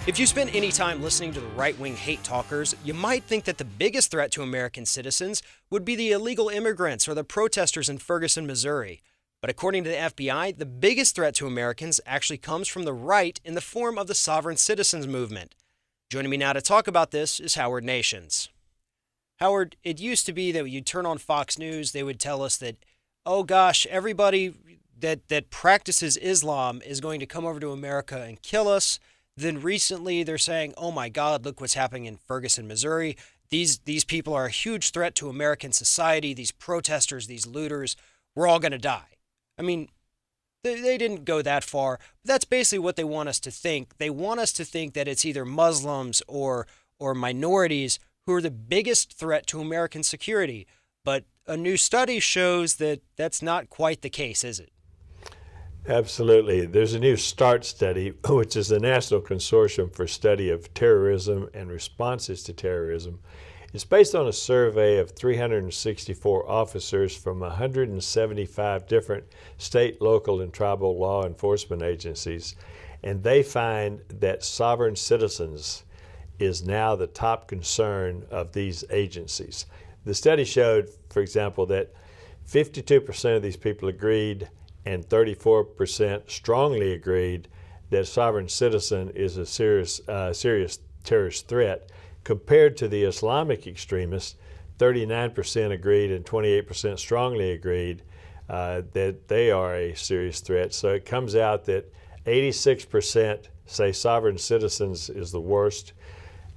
If you spend any time listening to the right-wing hate talkers, you might think that the biggest threat to American citizens would be the illegal immigrants or the protesters in Ferguson, Missouri. But according to the FBI, the biggest threat to Americans actually comes from the right in the form of the sovereign citizens movement. Joining me now to talk about this is Howard Nations. Howard, it used to be that you'd turn on Fox News, they would tell us that, oh gosh, everybody that practices Islam is going to come over to America and kill us. Then recently they're saying, oh my God, look what's happening in Ferguson, Missouri. These people are a huge threat to American society. These protesters, these looters, we're all going to die. I mean, they didn't go that far. But that's basically what they want us to think. They want us to think that it's either Muslims or minorities who are the biggest threat to American security. But a new study shows that that's not quite the case, is it? Absolutely. There's a new START study, which is the National Consortium for Study of Terrorism and Responses to Terrorism. It's based on a survey of 364 officers from 175 different state, local, and tribal law enforcement agencies. And they find that sovereign citizens is now the top concern of these agencies. The study showed, for example, that 52% of these people agreed and 34% strongly agreed that sovereign citizen is a serious terrorist threat. Compared to the Islamic extremists, 39% agreed and 28% strongly agreed that they are a serious threat. So it comes out that 86% say sovereign citizens is the worst,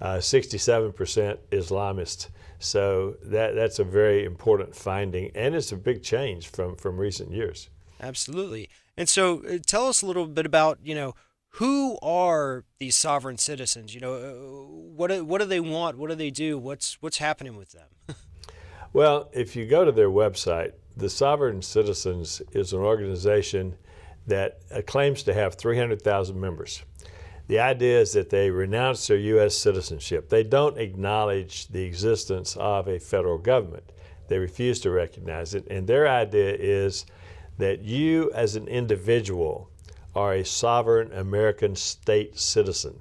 67% Islamist. So that's a very important finding, and it's a big change from recent years. Absolutely. And so tell us a little bit about, who are these sovereign citizens? What do they want? What do they do? What's happening with them? Well, if you go to their website, the Sovereign Citizens is an organization that claims to have 300,000 members. The idea is that they renounce their U.S. citizenship. They don't acknowledge the existence of a federal government. They refuse to recognize it. And their idea is that you as an individual are a sovereign American state citizen,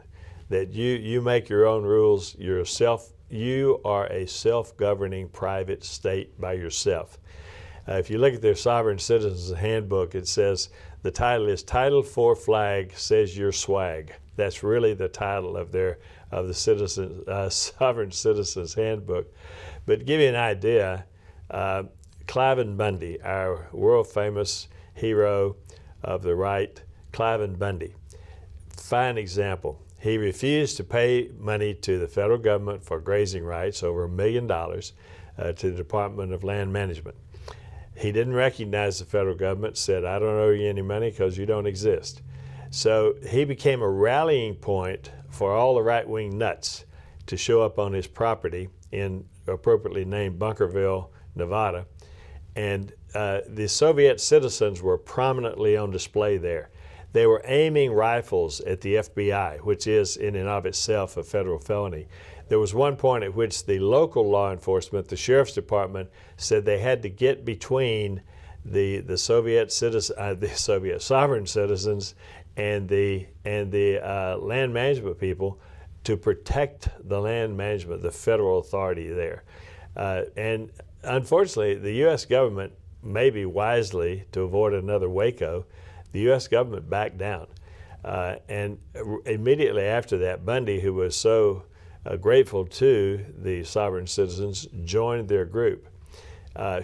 that you make your own rules, you are a self-governing private state by yourself. If you look at their Sovereign Citizens Handbook, it says the title is Title 4 Flag Says Your Swag. That's really the title of the Sovereign Citizens Handbook. But to give you an idea, Cliven Bundy, our world-famous hero of the right, Cliven Bundy. Fine example. He refused to pay money to the federal government for grazing rights, over $1 million, to the Department of Land Management. He didn't recognize the federal government, said, I don't owe you any money because you don't exist. So he became a rallying point for all the right-wing nuts to show up on his property in appropriately named Bunkerville, Nevada. And the Soviet citizens were prominently on display there. They were aiming rifles at the FBI, which is in and of itself a federal felony. There was one point at which the local law enforcement, the sheriff's department, said they had to get between the Soviet sovereign citizens and the land management people to protect the land management, the federal authority there. And unfortunately, the U.S. government, maybe wisely to avoid another Waco, the U.S. government backed down. And immediately after that, Bundy, who was so grateful to the sovereign citizens, joined their group.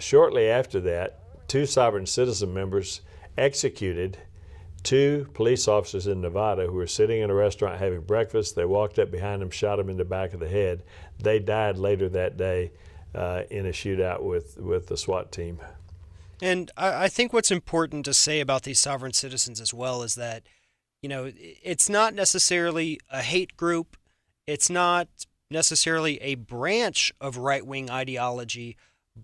Shortly after that, 2 sovereign citizen members executed 2 police officers in Nevada who were sitting in a restaurant having breakfast. They walked up behind them, shot them in the back of the head. They died later that day in a shootout with the SWAT team. And I think what's important to say about these sovereign citizens as well is that, it's not necessarily a hate group. It's not necessarily a branch of right-wing ideology,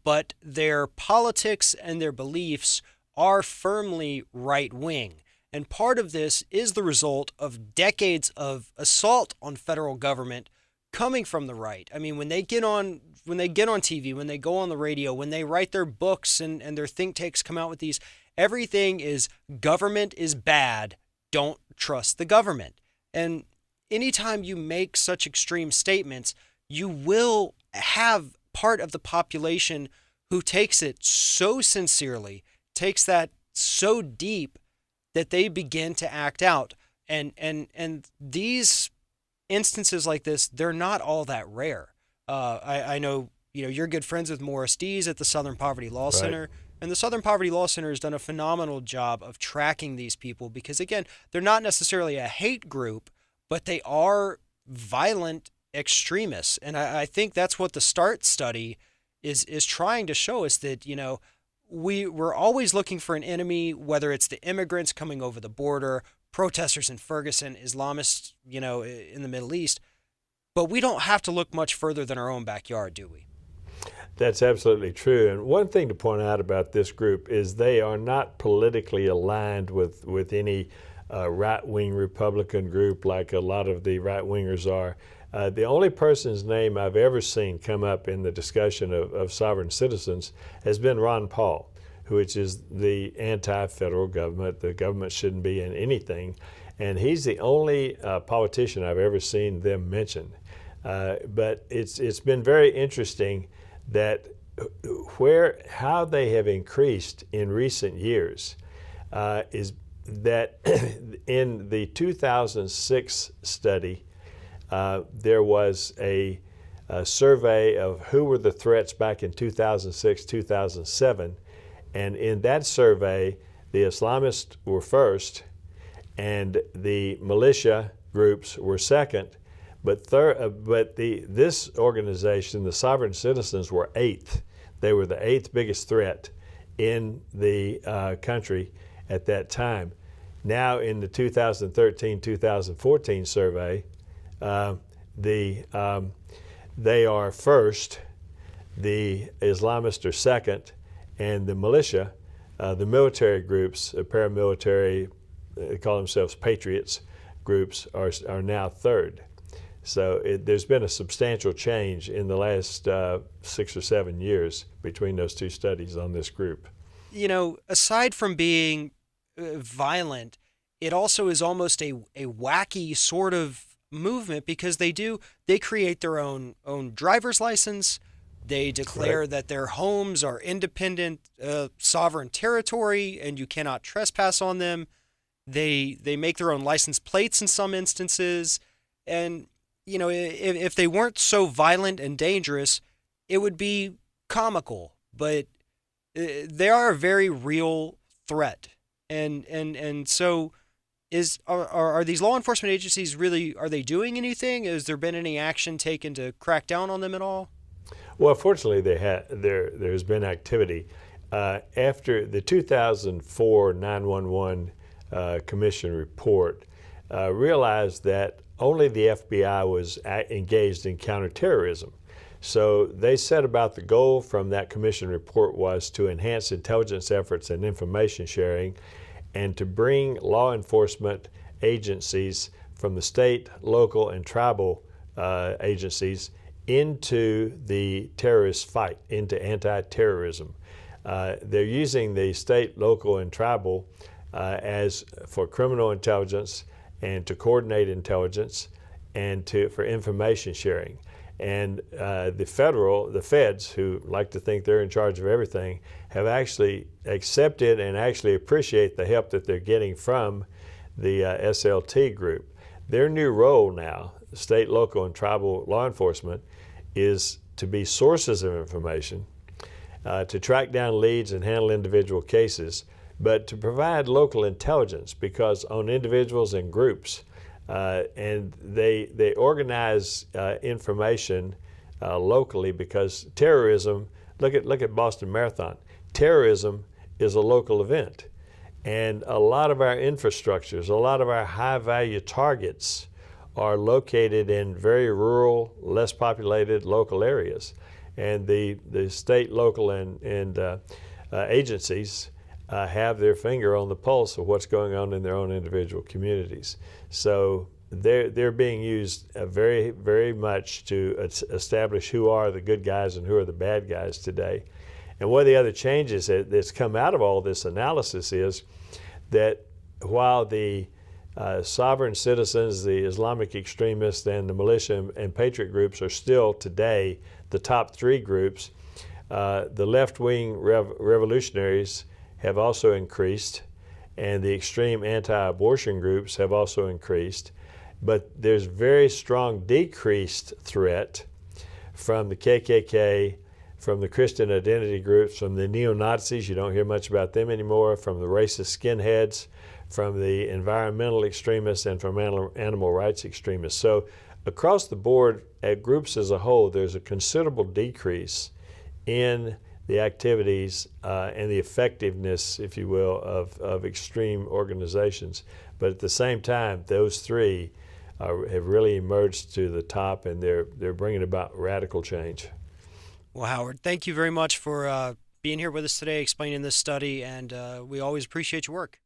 but their politics and their beliefs are firmly right-wing. And part of this is the result of decades of assault on federal government coming from the right. I mean, when they get on TV, when they go on the radio, when they write their books and their think tanks come out with these, everything is government is bad. Don't trust the government. And anytime you make such extreme statements, you will have part of the population who takes it so sincerely, takes that so deep that they begin to act out. And these instances like this, they're not all that rare. I know, you're good friends with Morris Dees at the Southern Poverty Law Center. And the Southern Poverty Law Center has done a phenomenal job of tracking these people because, again, they're not necessarily a hate group, but they are violent extremists. And I think that's what the START study is trying to show us, that, we're always looking for an enemy, whether it's the immigrants coming over the border, protesters in Ferguson, Islamists, in the Middle East. But we don't have to look much further than our own backyard, do we? That's absolutely true. And one thing to point out about this group is they are not politically aligned with any right-wing Republican group like a lot of the right-wingers are. The only person's name I've ever seen come up in the discussion of sovereign citizens has been Ron Paul, which is the anti-federal government. The government shouldn't be in anything. And he's the only politician I've ever seen them mention. But it's been very interesting that how they have increased in recent years is that in the 2006 study, there was a survey of who were the threats back in 2006, 2007. And in that survey, the Islamists were first and the militia groups were second. But this organization, the Sovereign Citizens, were eighth. They were the eighth biggest threat in the country at that time. Now in the 2013-2014 survey, they are first, the Islamists are second, and the militia, the military groups, paramilitary, they call themselves patriots groups, are now third. So there's been a substantial change in the last 6 or 7 years between those two studies on this group. Aside from being violent, it also is almost a wacky sort of movement because they create their own driver's license. They declare that their homes are independent, sovereign territory, and you cannot trespass on them. They make their own license plates in some instances, and if they weren't so violent and dangerous, it would be comical. But they are a very real threat, and so are these law enforcement agencies really, are they doing anything? Has there been any action taken to crack down on them at all? Well, fortunately, there's been activity. After the 2004 911 Commission report realized that only the FBI was engaged in counterterrorism. So they set about the goal from that commission report was to enhance intelligence efforts and information sharing and to bring law enforcement agencies from the state, local, and tribal agencies into the terrorist fight, into anti-terrorism. They're using the state, local, and tribal as for criminal intelligence and to coordinate intelligence and for information sharing. And the feds, who like to think they're in charge of everything, have actually accepted and actually appreciate the help that they're getting from the SLT group. Their new role now, state, local, and tribal law enforcement, is to be sources of information, to track down leads and handle individual cases, but to provide local intelligence because on individuals and groups. And they organize information locally because terrorism, look at Boston Marathon. Terrorism is a local event. And a lot of our infrastructures, a lot of our high-value targets are located in very rural, less populated local areas. And the state, local, and agencies have their finger on the pulse of what's going on in their own individual communities. So they're being used very, very much to establish who are the good guys and who are the bad guys today. And one of the other changes that's come out of all this analysis is that while the Sovereign citizens, the Islamic extremists, and the militia and patriot groups are still today the top three groups. The left-wing revolutionaries have also increased, and the extreme anti-abortion groups have also increased. But there's very strong decreased threat from the KKK, from the Christian identity groups, from the neo-Nazis. You don't hear much about them anymore, from the racist skinheads, from the environmental extremists, and from animal rights extremists. So across the board, at groups as a whole, there's a considerable decrease in the activities and the effectiveness, if you will, of extreme organizations. But at the same time, those three have really emerged to the top, and they're bringing about radical change. Well, Howard, thank you very much for being here with us today, explaining this study, and we always appreciate your work.